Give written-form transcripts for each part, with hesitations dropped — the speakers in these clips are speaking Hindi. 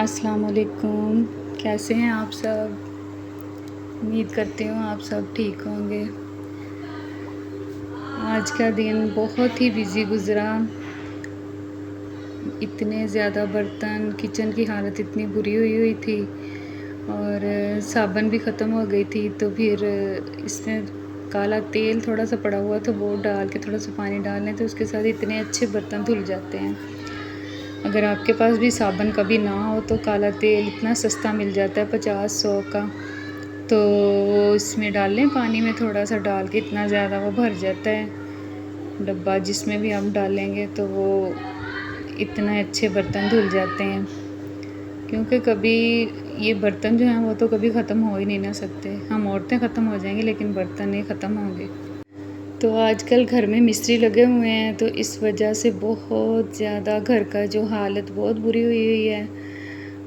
अस्सलाम वालेकुम। कैसे हैं आप सब? उम्मीद करती हूँ आप सब ठीक होंगे। आज का दिन बहुत ही बिज़ी गुज़रा। इतने ज़्यादा बर्तन, किचन की हालत इतनी बुरी हुई थी और साबुन भी ख़त्म हो गई थी। तो फिर इसमें काला तेल थोड़ा सा पड़ा हुआ, तो वो डाल के थोड़ा सा पानी डाल लें तो उसके साथ इतने अच्छे बर्तन धुल जाते हैं। अगर आपके पास भी साबुन कभी ना हो तो काला तेल इतना सस्ता मिल जाता है 50-100 का, तो वो इसमें डाल लें, पानी में थोड़ा सा डाल के इतना ज़्यादा वो भर जाता है डब्बा, जिसमें भी आप डालेंगे तो वो इतने अच्छे बर्तन धुल जाते हैं। क्योंकि कभी ये बर्तन जो हैं वो तो कभी ख़त्म हो ही नहीं ना सकते। हम औरतें ख़त्म हो जाएंगे लेकिन बर्तन नहीं ख़त्म होंगे। तो आजकल घर में मिस्त्री लगे हुए हैं, तो इस वजह से बहुत ज़्यादा घर का जो हालत बहुत बुरी हुई है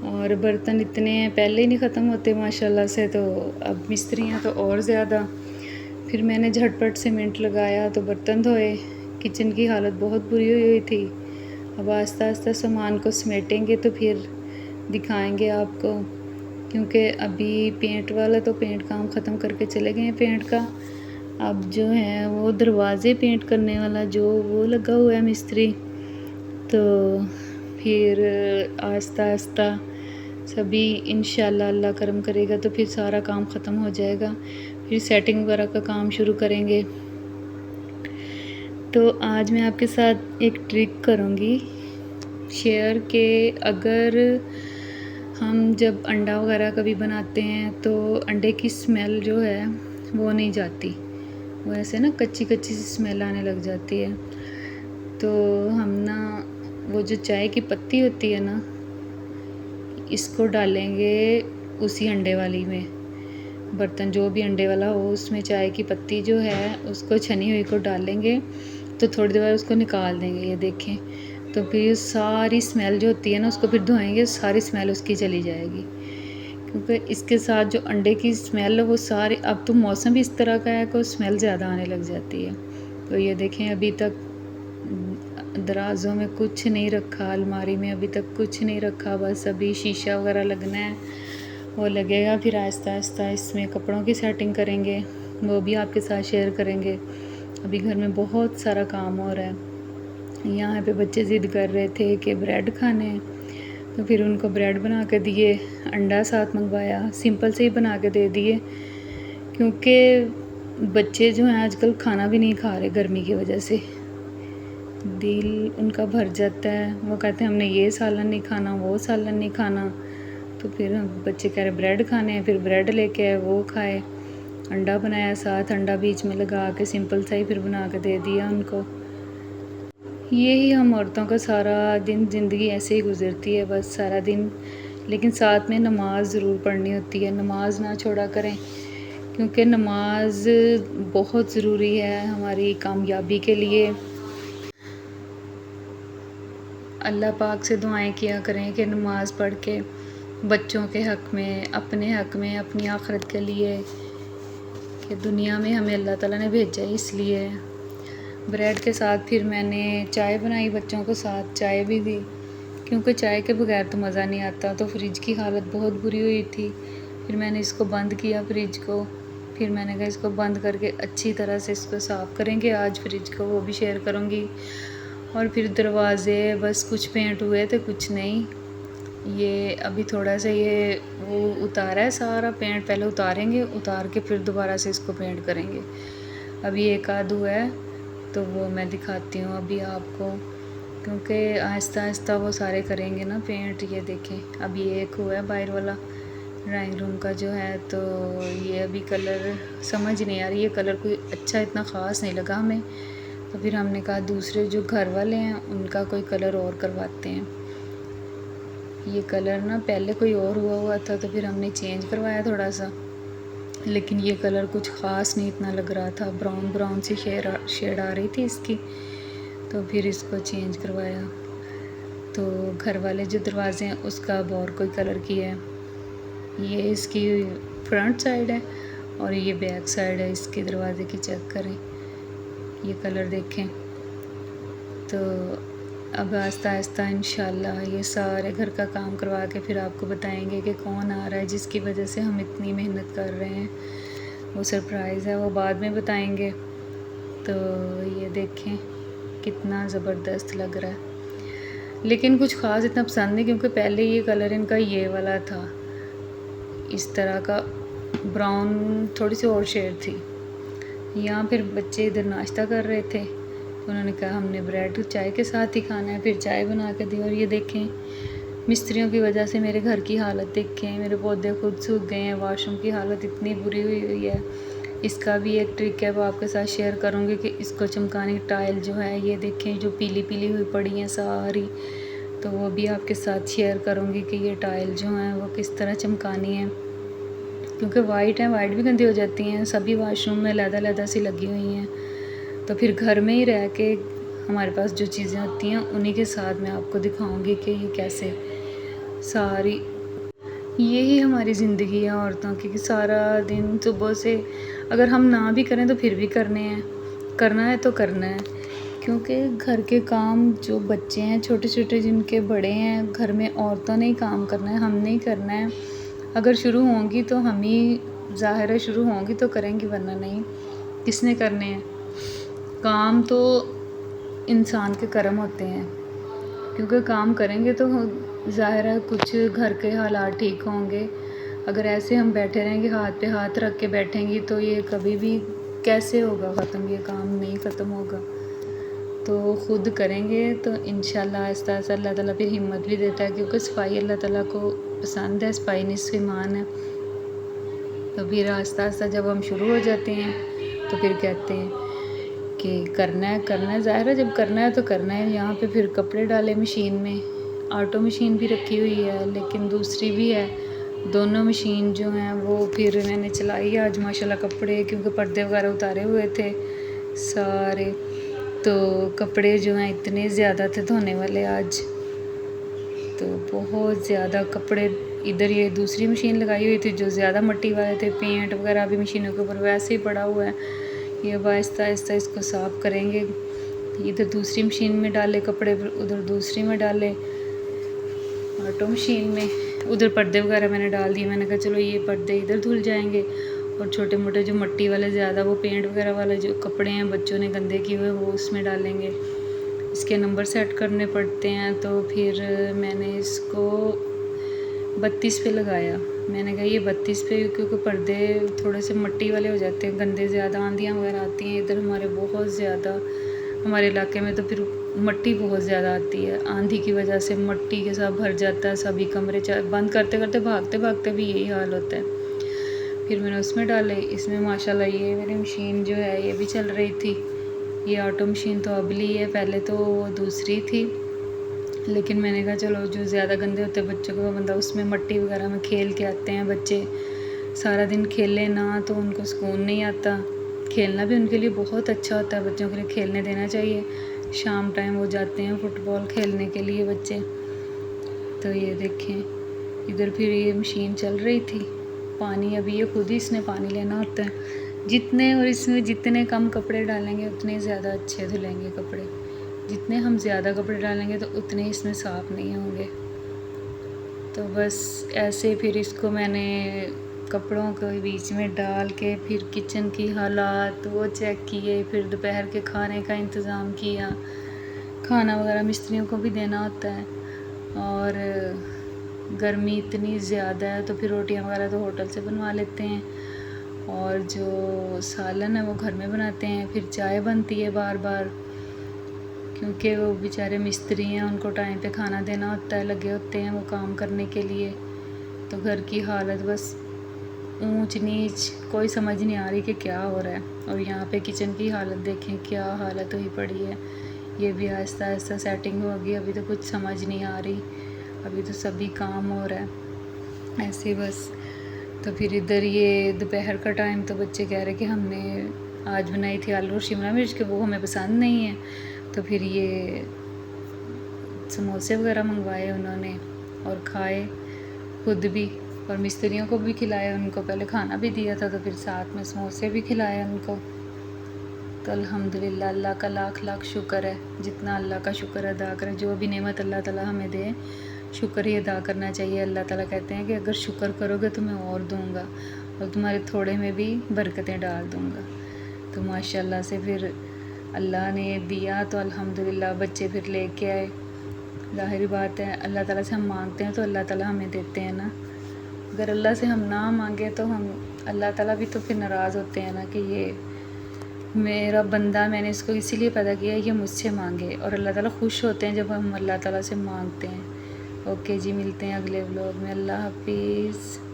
और बर्तन इतने हैं, पहले ही नहीं ख़त्म होते माशाल्लाह से, तो अब मिस्त्री हैं तो और ज़्यादा। फिर मैंने झटपट सीमेंट लगाया तो बर्तन धोए। किचन की हालत बहुत बुरी हुई थी। अब आस्ता आस्ता सामान को समेटेंगे तो फिर दिखाएंगे आपको, क्योंकि अभी पेंट वाला तो पेंट काम ख़त्म करके चले गए हैं पेंट का। अब जो है वो दरवाज़े पेंट करने वाला जो वो लगा हुआ है मिस्त्री, तो फिर आस्ता आस्ता सभी इंशाल्लाह अल्लाह करम करेगा तो फिर सारा काम ख़त्म हो जाएगा। फिर सेटिंग वगैरह का काम शुरू करेंगे। तो आज मैं आपके साथ एक ट्रिक करूँगी शेयर के, अगर हम जब अंडा वगैरह कभी बनाते हैं तो अंडे की स्मेल जो है वो नहीं जाती, वो ऐसे ना कच्ची कच्ची सी स्मेल आने लग जाती है। तो हम ना वो जो चाय की पत्ती होती है ना, इसको डालेंगे उसी अंडे वाली में। बर्तन जो भी अंडे वाला हो उसमें चाय की पत्ती जो है उसको छनी हुई को डालेंगे, तो थोड़ी देर बाद उसको निकाल देंगे। ये देखें, तो फिर सारी स्मेल जो होती है ना उसको फिर धोएंगे, सारी स्मेल उसकी चली जाएगी। क्योंकि इसके साथ जो अंडे की स्मेल है वो सारी, अब तो मौसम भी इस तरह का है कि स्मेल ज़्यादा आने लग जाती है। तो ये देखें, अभी तक दराज़ों में कुछ नहीं रखा, अलमारी में अभी तक कुछ नहीं रखा, बस अभी शीशा वगैरह लगना है, वो लगेगा। फिर आहिस्ता आहिस्ता इसमें कपड़ों की सेटिंग करेंगे, वो भी आपके साथ शेयर करेंगे। अभी घर में बहुत सारा काम हो रहा है। यहाँ पे बच्चे ज़िद कर रहे थे कि ब्रेड खाने हैं, तो फिर उनको ब्रेड बना के दिए, अंडा साथ मंगवाया, सिंपल से ही बना के दे दिए। क्योंकि बच्चे जो हैं आजकल खाना भी नहीं खा रहे, गर्मी की वजह से दिल उनका भर जाता है। वो कहते हैं हमने ये सालन नहीं खाना, वो सालन नहीं खाना। तो फिर बच्चे कह रहे ब्रेड खाने हैं, फिर ब्रेड लेके आए, वो खाए। अंडा बनाया साथ, अंडा बीच में लगा के सिंपल सा ही फिर बना के दे दिया उनको। यही हम औरतों का सारा दिन, ज़िंदगी ऐसे ही गुज़रती है बस सारा दिन। लेकिन साथ में नमाज ज़रूर पढ़नी होती है, नमाज ना छोड़ा करें, क्योंकि नमाज बहुत ज़रूरी है हमारी कामयाबी के लिए। अल्लाह पाक से दुआएं किया करें कि नमाज़ पढ़ के बच्चों के हक़ में, अपने हक़ में, अपनी आखिरत के लिए, कि दुनिया में हमें अल्लाह ताला ने भेजा है इसलिए। ब्रेड के साथ फिर मैंने चाय बनाई, बच्चों को साथ चाय भी दी, क्योंकि चाय के बगैर तो मज़ा नहीं आता। तो फ्रिज की हालत बहुत बुरी हुई थी। फिर मैंने इसको बंद किया फ्रिज को। फिर मैंने कहा इसको बंद करके अच्छी तरह से इसको साफ़ करेंगे आज फ्रिज को, वो भी शेयर करूँगी। और फिर दरवाज़े बस कुछ पेंट हुए थे, कुछ नहीं। ये अभी थोड़ा सा ये वो उतारा है सारा पेंट, पहले उतारेंगे, उतार के फिर दोबारा से इसको पेंट करेंगे। अभी एक आध हुआ है तो वो मैं दिखाती हूँ अभी आपको, क्योंकि आहिस्ता आहिस्ता वो सारे करेंगे ना पेंट। ये देखें, अभी एक हुआ है बाहर वाला ड्राइंग रूम का जो है, तो ये अभी कलर समझ नहीं आ रही है, कलर कोई अच्छा इतना ख़ास नहीं लगा हमें। तो फिर हमने कहा दूसरे जो घर वाले हैं उनका कोई कलर और करवाते हैं। ये कलर ना पहले कोई और हुआ था, तो फिर हमने चेंज करवाया थोड़ा सा, लेकिन ये कलर कुछ ख़ास नहीं इतना लग रहा था, ब्राउन ब्राउन सी शेड आ रही थी इसकी, तो फिर इसको चेंज करवाया। तो घर वाले जो दरवाज़े हैं उसका अब और कोई कलर किया है। ये इसकी फ्रंट साइड है और ये बैक साइड है इसके दरवाज़े की, चेक करें ये कलर देखें। तो अब आहिस्ता आहिस्ता इंशाल्लाह ये सारे घर का काम करवा के फिर आपको बताएंगे कि कौन आ रहा है जिसकी वजह से हम इतनी मेहनत कर रहे हैं। वो सरप्राइज़ है, वो बाद में बताएंगे। तो ये देखें कितना ज़बरदस्त लग रहा है, लेकिन कुछ ख़ास इतना पसंद नहीं क्योंकि पहले ये कलर इनका ये वाला था, इस तरह का ब्राउन थोड़ी सी और शेड थी। यहाँ फिर बच्चे इधर नाश्ता कर रहे थे, उन्होंने कहा हमने ब्रेड चाय के साथ ही खाना है, फिर चाय बना के दी। और ये देखें मिस्त्रियों की वजह से मेरे घर की हालत देखें, मेरे पौधे खुद सूख गए हैं, वॉशरूम की हालत इतनी बुरी हुई है। इसका भी एक ट्रिक है वो आपके साथ शेयर करूँगी कि इसको चमकाने की टाइल जो है ये देखें जो पीली पीली हुई पड़ी हैं सारी, तो वो भी आपके साथ शेयर करूँगी कि ये टाइल जो है वो किस तरह चमकानी है, क्योंकि वाइट है, वाइट भी गंदी हो जाती हैं। सभी वॉशरूम में लैदा सी लगी हुई हैं, तो फिर घर में ही रह के हमारे पास जो चीज़ें होती हैं उन्हीं के साथ मैं आपको दिखाऊंगी कि ये कैसे सारी, यही हमारी ज़िंदगी है औरतों की कि सारा दिन सुबह से अगर हम ना भी करें तो फिर भी करना है तो करना है, क्योंकि घर के काम जो बच्चे हैं छोटे छोटे जिनके बड़े हैं घर में औरतों ने ही काम करना है, हमने ही करना है। अगर शुरू होंगी तो हम ही, ज़ाहिर है शुरू होंगी तो करेंगी, वरना नहीं, किसने करने हैं काम। तो इंसान के कर्म होते हैं, क्योंकि काम करेंगे तो ज़ाहिर है कुछ घर के हालात ठीक होंगे। अगर ऐसे हम बैठे रहेंगे हाथ पे हाथ रख के बैठेंगी तो ये कभी भी कैसे होगा ख़त्म, ये काम नहीं ख़त्म होगा। तो ख़ुद करेंगे तो इंशाल्लाह आहिस्ता आहिस्ता अल्लाह ताला फिर हिम्मत भी देता है, क्योंकि सफाई अल्लाह ताला को पसंद है, सफाई निस्फ़ ईमान है। तो फिर आहिस्ता आहिस्ता जब हम शुरू हो जाते हैं तो फिर कहते हैं कि करना है, ज़ाहिर है जब करना है तो करना है। यहाँ पे फिर कपड़े डाले मशीन में, ऑटो मशीन भी रखी हुई है लेकिन दूसरी भी है, दोनों मशीन जो हैं वो फिर मैंने चलाई आज माशाल्लाह। कपड़े क्योंकि पर्दे वगैरह उतारे हुए थे सारे, तो कपड़े जो हैं इतने ज़्यादा थे धोने वाले आज, तो बहुत ज़्यादा कपड़े। इधर ये दूसरी मशीन लगाई हुई थी जो ज़्यादा मट्टी वाले थे, पेंट वगैरह भी मशीनों के ऊपर वैसे ही पड़ा हुआ है। ये अब आहिस्ता आहिस्ता इसको साफ़ करेंगे। इधर दूसरी मशीन में डाले कपड़े, उधर दूसरी में डाले ऑटो मशीन में, उधर पर्दे वगैरह मैंने डाल दिए। मैंने कहा चलो ये पर्दे इधर धुल जाएंगे और छोटे मोटे जो मट्टी वाले ज़्यादा वो पेंट वगैरह वाले जो कपड़े हैं बच्चों ने गंदे किए हुए वो उसमें डालेंगे। इसके नंबर सेट करने पड़ते हैं, तो फिर मैंने इसको 32 पे लगाया। मैंने कहा ये 32 पे, क्योंकि पर्दे थोड़े से मट्टी वाले हो जाते हैं, गंदे ज़्यादा, आंधियाँ वगैरह आती हैं इधर हमारे बहुत ज़्यादा, हमारे इलाके में तो फिर मट्टी बहुत ज़्यादा आती है, आंधी की वजह से मट्टी के साथ भर जाता है सभी कमरे, बंद करते करते भागते भागते भी यही हाल होता है। फिर मैंने उसमें डाले। इसमें माशाल्लाह ये मेरी मशीन जो है ये भी चल रही थी, ये ऑटो मशीन तो अबली है, पहले तो वो दूसरी थी, लेकिन मैंने कहा चलो जो ज़्यादा गंदे होते हैं बच्चों को, बंदा उसमें मट्टी वगैरह में खेल के आते हैं बच्चे, सारा दिन खेले ना तो उनको सुकून नहीं आता। खेलना भी उनके लिए बहुत अच्छा होता है, बच्चों के लिए खेलने देना चाहिए। शाम टाइम वो जाते हैं फुटबॉल खेलने के लिए बच्चे। तो ये देखें इधर फिर ये मशीन चल रही थी, पानी अभी ये खुद ही इसने पानी लेना होता है जितने, और इसमें जितने कम कपड़े डालेंगे उतने ज़्यादा अच्छे धुलेंगे कपड़े, जितने हम ज़्यादा कपड़े डालेंगे तो उतने इसमें साफ़ नहीं होंगे। तो बस ऐसे फिर इसको मैंने कपड़ों के बीच में डाल के फिर किचन की हालात वो चेक किए, फिर दोपहर के खाने का इंतज़ाम किया, खाना वगैरह मिस्त्रियों को भी देना होता है, और गर्मी इतनी ज़्यादा है तो फिर रोटियां वगैरह तो होटल से बनवा लेते हैं, और जो सालन है वो घर में बनाते हैं। फिर चाय बनती है बार बार, क्योंकि वो बेचारे मिस्त्री हैं, उनको टाइम पे खाना देना होता है, लगे होते हैं वो काम करने के लिए। तो घर की हालत बस ऊंच नीच, कोई समझ नहीं आ रही कि क्या हो रहा है। और यहाँ पे किचन की हालत देखें क्या हालत हुई पड़ी है, ये भी आहिस्ता आहिस्ता सेटिंग होगी, अभी तो कुछ समझ नहीं आ रही, अभी तो सभी काम हो रहा है ऐसे बस। तो फिर इधर ये दोपहर का टाइम, तो बच्चे कह रहे कि हमने आज बनाई थी आलू और शिमला मिर्च के, वो हमें पसंद नहीं है, तो फिर ये समोसे वगैरह मंगवाए उन्होंने और खाए खुद भी, और मिस्त्रियों को भी खिलाया, उनको पहले खाना भी दिया था तो फिर साथ में समोसे भी खिलाए उनको। तो अल्हम्दुलिल्लाह अल्लाह का लाख लाख शुक्र है। जितना अल्लाह का शुक्र अदा करें, जो भी नेमत अल्लाह ताला हमें दे शुक्र ही अदा करना चाहिए। अल्लाह ताला कहते हैं कि अगर शुक्र करोगे तो मैं और दूँगा और तुम्हारे थोड़े में भी बरकतें डाल दूँगा। तो माशाल्लाह से फिर अल्लाह ने दिया तो अल्हम्दुलिल्लाह बच्चे फिर लेके आए। ज़ाहिर बात है अल्लाह ताला से हम मांगते हैं तो अल्लाह ताला हमें देते हैं ना। अगर अल्लाह से हम ना मांगे तो हम अल्लाह ताला भी तो फिर नाराज़ होते हैं ना कि ये मेरा बंदा, मैंने इसको इसीलिए पैदा किया है ये मुझसे मांगे। और अल्लाह ताला खुश होते हैं जब हम अल्लाह ताला से मांगते हैं। ओके जी, मिलते हैं अगले व्लॉग में। अल्लाह हाफिज़।